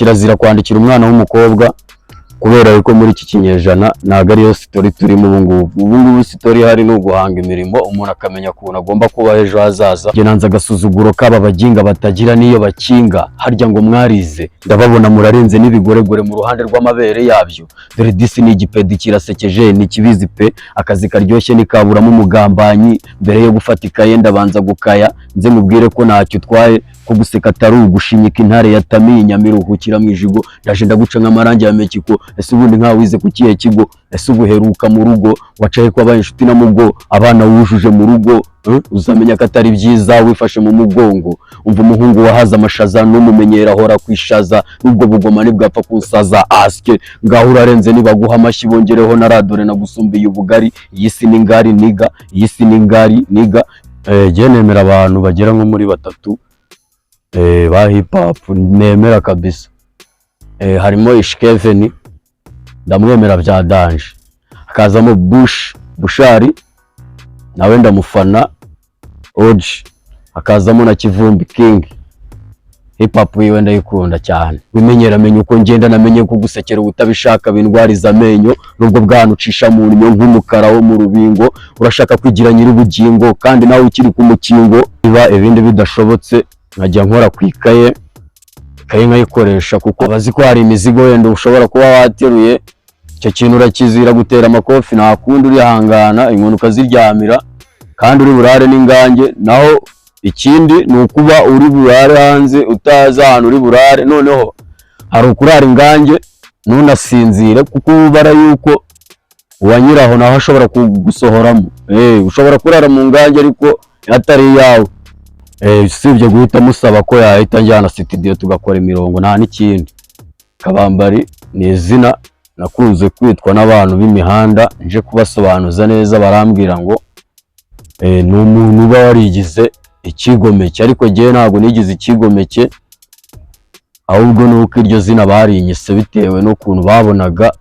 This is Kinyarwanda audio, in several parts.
kirazira kwandikira umwana w'umukobwa kubera yuko muri iki kinyejana ntago ariyo story turimo ubu story hari no guhanga imirimo umuntu akamenya ukuntu agomba kuba ejo hazaza. Genanza agasuzuguro kaba baginga batagira niyo bakinga harya ngo mwarize ndababona murarenze n'ibigoregore mu ruhande rw'amabere yabyo. Dore disi ni igipedi kirasekeje ni kibizi pe akazi karyoshye nikaburamo umugambanyi mbere yo gufata ikaye ndabanza gukaya nze mubwire ko ntacyo twaye ko guseka atari ugushinyika intare yatamiye nyamiruhukira mu ijigo ndaje ndaguca nk'amarangi ya Mekiko. Ese ubundi nka wize ku kihe kigo? Ese ubuheruka mu rugo wacaye kwa inshuti na mugo abana wujuje mu rugo uzamenya ko atari byiza wifashe mu mugongo. Umva umuhungu wahaza amashaza n'umumenyera hora kwishaza nubwo bugoma nibwapfa kunsaza aske ngaho urarenze nibaguha amashyi bongereho na radore nagusumbiye ubugari. Iyi si ni ngari niga iyi si ni ngari niga. Je nemera abantu bagera nko muri batatu ba hip hop nemera kabisa. Harimo Ishkeveni ndamwemera bya danje, hakazamo Bushari nawe ndamufana Oji, hakazamo na Kivumbi King. Hip hop yiwe ndayikunda cyane. Wimenyera menye uko ngenda namenye ko gusekera ubutabishaka bindwariza amenyo nubwo bwanucisha mu nyo nk'umukara wo mu rubingo. Urashaka kwigira nyiri ubugingo kandi nawe ukiri ku mukingo. Iba ibindi bidashobotse nkajya nkora kwikaye nkayikoresha kuko abazi ko hari imizigo wenda ushobora kuba wateruye icyo kintu urakizira gutera amakofi nta kundi urihangana inkono ukaziryamira kandi uri burare n'ingange. Naho ikindi ni ukuba uri burare hanze utazi ahantu uri burare noneho hari ukurara ingange ntunasinzire kuko ubara yuko uwanyiraho naho ashobora kugusohoramo. Ushobora kurara mu ngange ariko atari yawe. Usibye guhita musaba ko yahita njyana studio tugakora imirongo nta n'ikindi. Kabambari ni izina nakunze kwitwa n'abantu b'imihanda nje kubasobanuza neza barambwira ngo ni umuntu uba warigize ikigomeke ariko gihe ntabwo nigize ikigomeke ahubwo nuko iryo zina barinyise bitewe n'ukuntu babonaga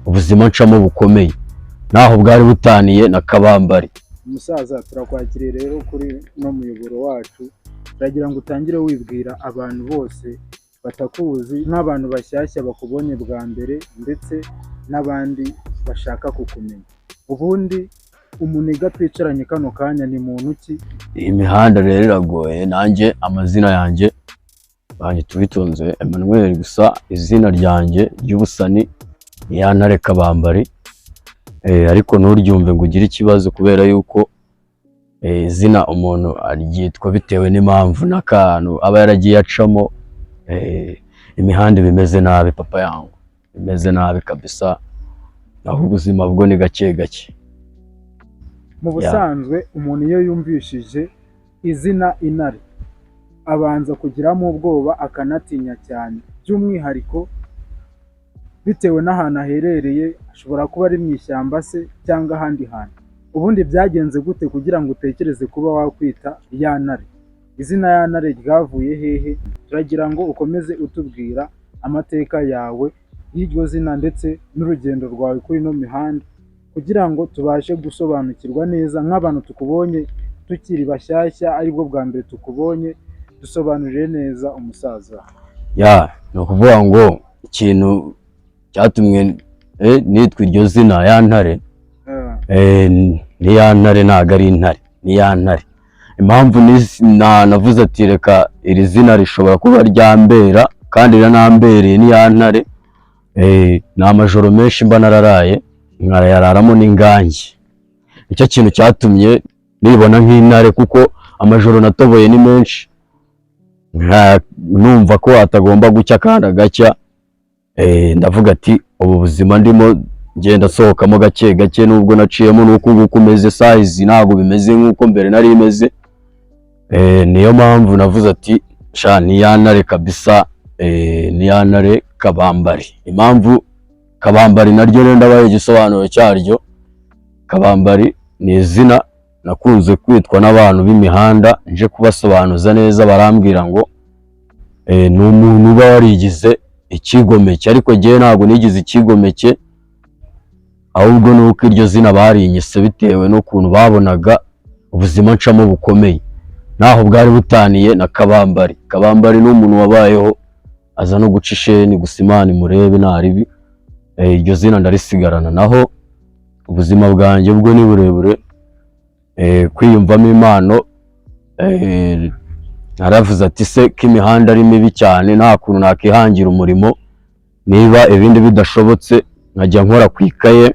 ubuzima ncamo bukomeye naho bwari butaniye na Kabambari. Umusaza turakwakiriye rero kuri no muyoboro wacu turagira ngo utangire wibwira abantu bose batakuzi n'abantu bashyashya bakubonye bwa mbere ndetse n'abandi bashaka kukumenya. Ubundi umuniga twicaranye kano kanya ni muntu ki? Imihanda rero iragoye nanjye amazina yanjye banye tubitonze Emmanuel gusa izina ryanjye ry'ubusani Yantare Kabambari. Ariko nturyumve ngo ugire ikibazo kubera yuko izina umuntu aryitwa bitewe n'impamvu n'akantu aba yaragiye acamo. Imihanda bimeze nabi papa yangu bimeze nabi kabisa aho ubuzima bwo ni gake gake. Mu busanzwe umuntu iyo yumvishije izina Intare abanza kugiramo ubwoba akanatinya cyane by'umwihariko bitewe n'ahantu aherereye ashobora kuba ari mu ishyamba se cyangwa ahandi hantu. Ubundi byagenze gute kugira ngo utekereze kuba wakwita Yantare? Izina Yantare ryavuye hehe? Turagira ngo ukomeze utubwira amateka yawe y'iryo zina ndetse n'urugendo rwawe kuri no mihanda kugira ngo tubashe gusobanukirwa neza nk'abantu tukubonye tukiri bashyashya aribwo bwa mbere tukubonye. Dusobanurire neza umusaza. No kuvuga ngo ikintu cyatumwe nitwa iryo zina Yantare ni Yantare ntago ari intare ni Yantare. Impamvu navuze ati reka iri zina rishobora kuba ryambera kandi riranambereye ni Yantare. Ni amajoro menshi mba nararaye nkayararamo n'ingange. Icyo kintu cyatumye nibona nk'intare kuko amajoro natoboye ni menshi numva ko atagomba gucya kandi agacya. Ndavuga ati ubu buzima ndimo ngenda sohokamo gake gake nubwo naciyemo nuko nguko umeze size ntabwo bimeze nkuko mbere nari imeze. Niyo mpamvu navuze ati sha ni Yantare kabisa. Ni Yantare Kabambari. Impamvu Kabambari naryo rero ndabaye igisobanuro cyaryo. Kabambari ni izina nakunze kwitwa n'abantu b'imihanda nje kubasobanuza neza barambwira ngo ni umuntu uba warigize ikigomeke ariko gihe ntabwo nigize ikigomeke ahubwo nuko iryo zina barinyise bitewe n'ukuntu babonaga ubuzima ncamo bukomeye naho bwari butaniye na Kabambari. Kabambari ni umuntu wabayeho aza no guca isheni gusa Imana imurebe ntaribi. Iryo zina ndarisigarana, naho ubuzima bwanjye bwo ni burebure. Kwiyumvamo impano, naravuze ati se ko imihanda ari mibi cyane nta kuntu nakihangira umurimo, niba ibindi bidashobotse nkajya nkora ku ikaye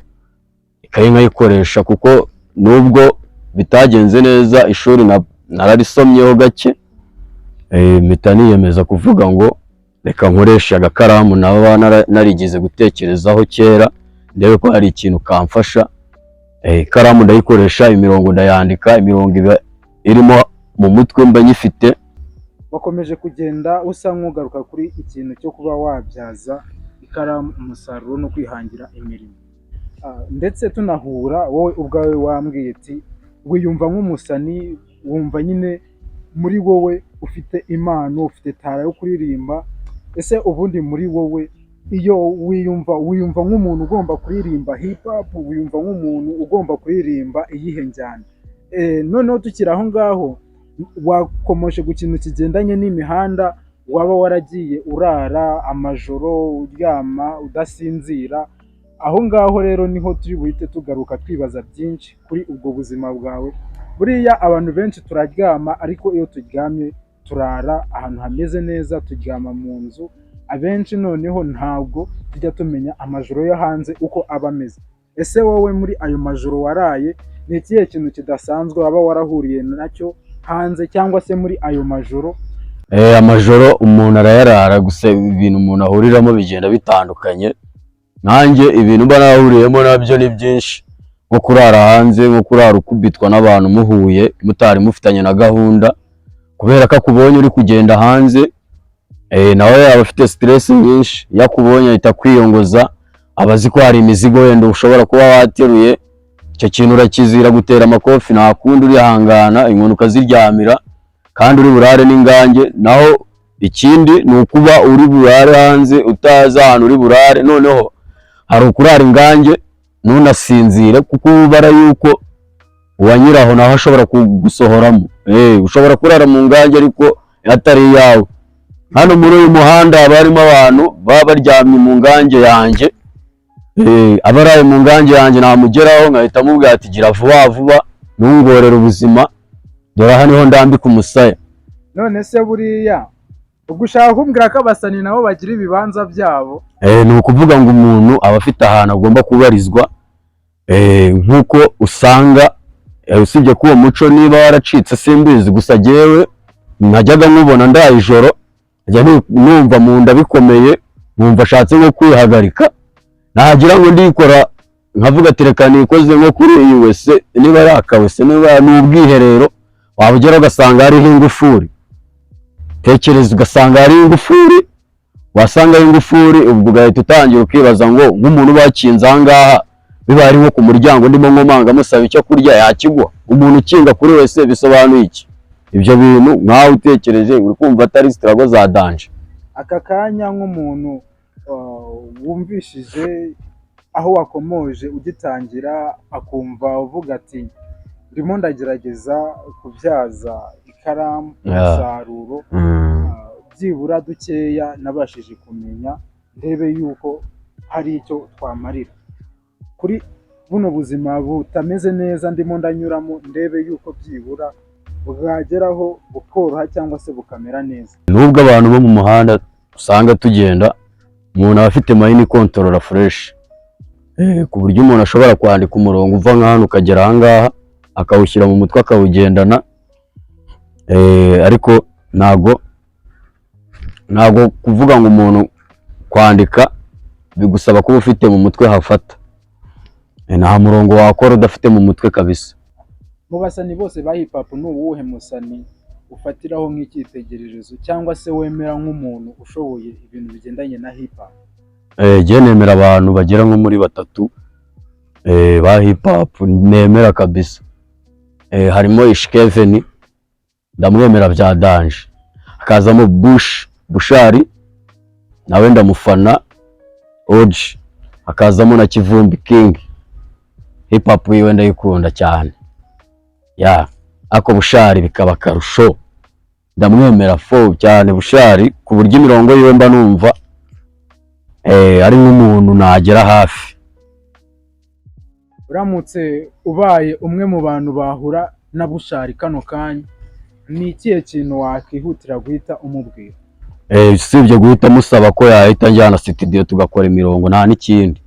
nkayikoresha, kuko nubwo bitagenze neza ishuri nararisomyeho gake, mpita niyemeza kuvuga ngo reka nkoreshe agakaramu naba narigize gutekerezaho kera, ndebe ko hari ikintu kamfasha. Ikaramu ndayikoresha, imirongo ndayandika, imirongo iba irimo mu mutwe mba nyifite. Wakomeje kugenda usa nk'ugaruka kuri ikintu cyo kuba wabyaza ikaramu umusaruro no kwihangira imirimo, ndetse tunahura wowe ubwawe wambwiye ati wiyumva nk'umusani, wumva nyine muri wowe ufite impano, ufite tara yo kuririmba. Ese ubundi muri wowe iyo wiyumva nk'umuntu ugomba kuririmba hip hop, wiyumva nk'umuntu ugomba kuririmba iyihe njyana? Noneho tukiri aho ngaho, wakomeje ku kintu kigendanye n'imihanda, waba waragiye urara amajoro uryama udasinzira. Aho ngaho rero niho turi buhite tugaruka twibaza byinshi kuri ubwo buzima bwawe. Buriya abantu benshi turaryama, ariko iyo turyamye turara ahantu hameze neza, turyama mu nzu. Abenshi noneho ntabwo tujya tumenya amajoro yo hanze uko aba ameze. Ese wowe muri ayo majoro waraye, ni ikihe kintu kidasanzwe waba warahuriye nacyo hanze cyangwa se muri ayo majoro? Amajoro umuntu arayarara, gusa ibintu umuntu ahuriramo bigenda bitandukanye. Nanjye ibintu mba narahuriyemo nabyo ni byinshi, nko kurara hanze, nko kurara ukubitwa n'abantu muhuye mutari mufitanye na gahunda, kubera ko akubonye uri kugenda hanze, nawe yaba afite stress nyinshi, yakubonye ahita kwiyongoza, abazi ko hari imizigo wenda ushobora kuba wateruye. Icyo kintu urakizira gutera amakofi, nta kundi urihangana, inkono ukaziryamira, kandi uri burare n'ingange. Naho ikindi ni ukuba uri burare hanze utazi ahantu uri burare, noneho hari ukurara ingange ntunasinzire, kuko ubara yuko uwanyiraho naho ashobora kugusohoramo. Ushobora kurara mu ngange ariko atari iyawe. Hano muri uyu muhanda haba harimo abantu baba baryamye mu ngange yanjye, abaraye mu ngange yanjye namugeraho nkahita mubwira ati gira vuba vuba ntungorere ubuzima, dore aha niho ndambika umusaya. None se buriya ubwo ushaka kumbwira ko abasani nabo bagira ibibanza byabo? Ni ukuvuga ngo umuntu aba afite ahantu agomba kubarizwa, nk'uko usanga usibye ko uwo muco niba waracitse simbizi, gusa jyewe najyaga nkubona ndaye ijoro njya numva mu nda bikomeye, numva ashatse nko kwihagarika, nagira ngo ndikora nkavuga ati reka nikoze nko kuri iyi wese, niba yakawese, niba n'ubwiherero wabugera ugasanga hariho ingufuri, tekereza ugasanga hariho ingufuri, wasanga ari ingufuri, ubwo ugahita utangira ukibaza ngo nk'umuntu bakinze aha ngaha biba ari nko ku muryango ndimo nkomanga musaba icyo kurya yakigwa. Umuntu ukinga kuri wese bisobanuye iki? Ibyo bintu nkaho utekereje uri kumva atari struggle za danger. Aka kanya nk'umuntu wumvishije aho wakomoje ugitangira, akumva uvuga ati ndimo ndagerageza kubyaza ikaramu umusaruro, byibura dukeya nabashije kumenya, ndebe yuko hari icyo twamarira kuri buno buzima butameze neza ndimo ndanyuramo, ndebe yuko byibura bwageraho bukoroha cyangwa se bukamera neza. Nubwo abantu bo mu muhanda usanga tugenda, umuntu aba afite mind control fresh, ku buryo umuntu ashobora kwandika umurongo uva nka hano ukagera aha ngaha akawushyira mu mutwe akawugendana, ariko ntago kuvuga ngo umuntu kwandika bigusaba kuba ufite mu mutwe hafata. Nta murongo wakora udafite mu mutwe kabisa. Mu basani bose ba hip hop ni uwuhe musani ufatiraho nk'icyitegererezo cyangwa se wemera nk'umuntu ushoboye ibintu bigendanye na hip hop? Jye nemera abantu bagera nko muri batatu ba hip hop nemera kabisa. Harimo Ishkeveni, ndamwemera bya danje. Hakazamo Bushari, nawe ndamufana Oji. Hakazamo na Kivumbi King, hip hop yiwe ndayikunda cyane. Ako Bushari bikaba karusho. ndamwemera fo cyane Bushari ku buryo imirongo yiwe mba numva ari nk'umuntu nagera hafi. Uramutse ubaye umwe mu bantu bahura na Bushari kano kanya, ni ikihe kintu wakihutira guhita umubwira? Usibye guhita musaba ko yahita njyana studio tugakora imirongo nta n'ikindi,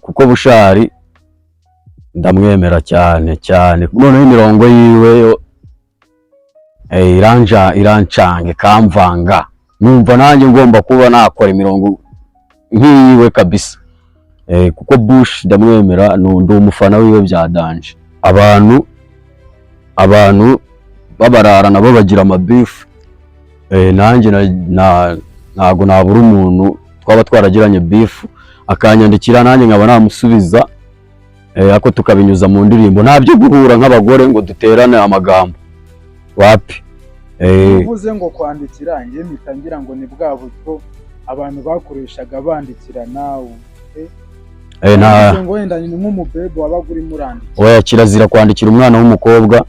kuko Bushari ndamwemera cyane cyane, noneho imirongo yiwe yo irancange kamvanga, numva nanjye ngomba kuba nakora imirongo nk'iyiwe kabisa, kuko Bush ndamwemera, ndi umufana wiwe bya danje. Abantu babarara nabo bagira amabifu, nanjye ntago nabura umuntu twaba twaragiranye bifu akanyandikira nanjye nkaba namusubiza, ako tukabinyuza mu ndirimbo, nta byo guhura nk'abagore ngo duterane amagambo wapi. Uvuze ngo kwandikira, njye mitangira ngo ni bwa buryo abantu bakoreshaga bandikirana, ngo wenda ni nk'umubebe wabaga urimo urandika. Oya, kirazira kwandikira umwana w'umukobwa,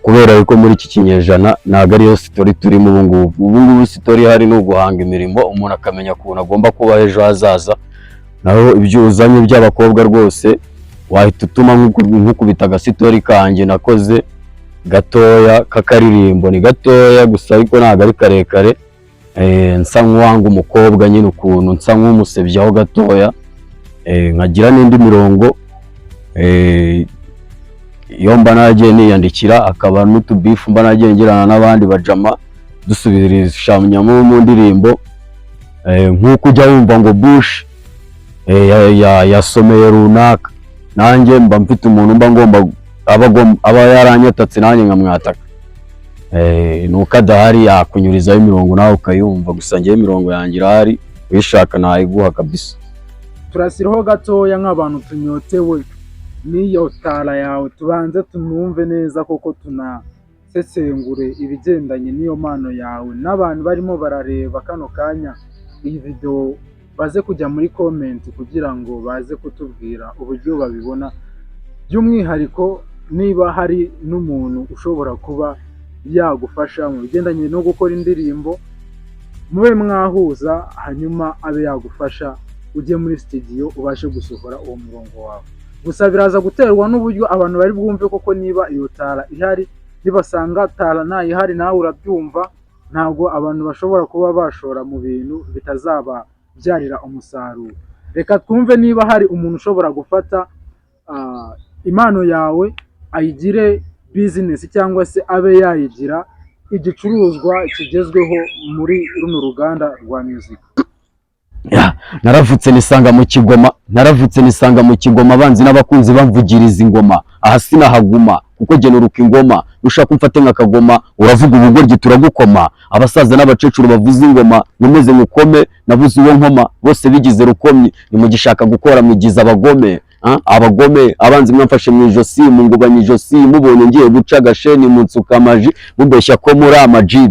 kubera yuko muri iki kinyejana ntago ariyo story turimo ubu ngubu. Ubu ngubu story ihari ni uguhanga imirimo, umuntu akamenya ukuntu agomba kuba ejo hazaza. Naho ibyo uzanye by'abakobwa rwose wahita utuma nk'ukubita agasitori kanjye nakoze gatoya k'akaririmbo, ni gatoya gusa ariko ntago ari karekare, nsa nk'uwanga umukobwa nyine, ukuntu nsa nk'umusebyaho gatoya, nkagira n'indi mirongo iyo mba nagiye niyandikira, akaba n'utubifu mba nagiye ngirana n'abandi bajama dusubirishanyamo mu ndirimbo, nk'uko ujya wumva ngo Bush yasomeye runaka, nanjye mba mfite umuntu mba ngomba aba yaranyatatse nanjye nkamwataka, nuko adahari yakunyurizaho imirongo nawe ukayumva, gusa njyewe imirongo yanjye irahari, uyishaka nayiguha kabisa. Turasiraho gatoya nk'abantu tunyotewe n'iyo tara yawe, tubanze tunumve neza koko tunasesengure ibigendanye n'iyo mpano yawe, n'abantu barimo barareba kano kanya iyi video baze kujya muri comment kugira ngo baze kutubwira uburyo babibona, by'umwihariko niba hari n'umuntu ushobora kuba yagufasha mu bigendanye no gukora indirimbo, mube mwahuza hanyuma abe yagufasha ujye muri studio ubashe gusohora uwo murongo wawe. Gusa biraza guterwa n'uburyo abantu bari bwumve koko niba iyo tara ihari, nibasanga tara ntayihari nawe urabyumva, ntabwo abantu bashobora kuba bashora mu bintu bitazaba byarira umusaruro. Reka twumve niba hari umuntu ushobora gufata impano yawe ayigire business, cyangwa se abe yayigira igicuruzwa kigezweho muri runo ruganda rwa music. Naravutse nisanga mu Kigoma, abanzi n'abakunzi bamvugiriza ingoma, aha sinahaguma kuko genuruka ingoma, ushaka umfate nk'akagoma, uravuga ubugoryi turagukoma, abasaza n'abacecuru bavuza ingoma, numeze mukome, navuze uwo nkoma, bose bigize rukomyi, nimugishaka gukora mwigiza abagome, abagome, abanzi mwamfashe mu ijosi, mungubanye ijosi, mubonye ngiye guca gasheni munsuka amaji, mubeshya ko muri amaji,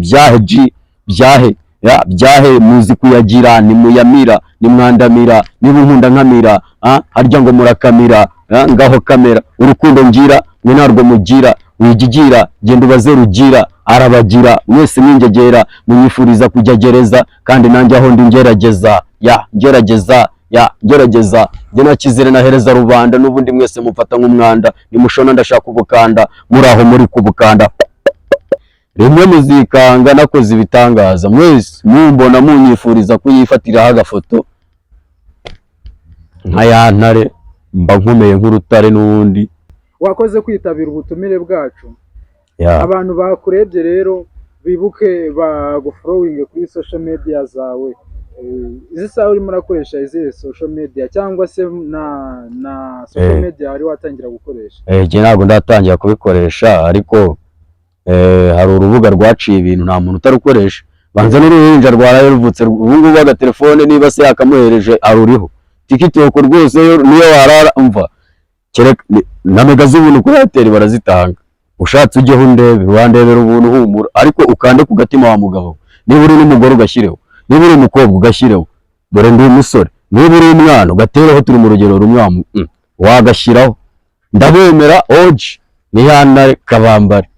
byahe muzi kuyagira, nimuyamira, nimwandamira, niba unkunda nkamira, harya ngo murakamira, ngaho kamera, urukundo ngira mwe narwo mugira, wigigira genda ubaze rugira, arabagira mwese ningegera, munyifuriza kujya gereza, kandi nanjye aho ndi ngerageza, ngerageza, njye nakizere nahereza rubanda, n'ubundi mwese mufata nk'umwanda, nimushona ndashaka ubukanda, muraho muri kubukanda, rimwe muzikanga nakoze ibitangaza, mwese mumbona munyifuriza kuyifatiraho agafoto nka ya ntare, mba nkomeye nk'urutare n'ubundi. Wakoze kwitabira ubutumire bwacu. Abantu bakurebye rero bibuke bagufollowing kuri social media zawe, izi sawa urimo urakoresha izi social media, cyangwa se na social media wari watangira gukoresha? Njye ntabwo ndatangira kubikoresha, ariko hari urubuga rwaciye ibintu nta muntu utarukoresha, banza n'uruhinja rwaraye ruvutse, ubu ngubu agatelefone niba se yakamuhereje aruriho, TikTok rwose niyo warara umva, na mega z'ubuntu kuri Airtel barazitanga, ushatse ujyeho undebe, wandebera ubuntu humura, ariko ukande ku gatima wa mugabo, niba uri n'umugore ugashyireho, niba uri umukobwa ugashyireho, dore ndi umusore, niba uri umwana ugatereho, turi mu rugero rumwe wagashyiraho, ndabemera oji ni ya ntare kabambare.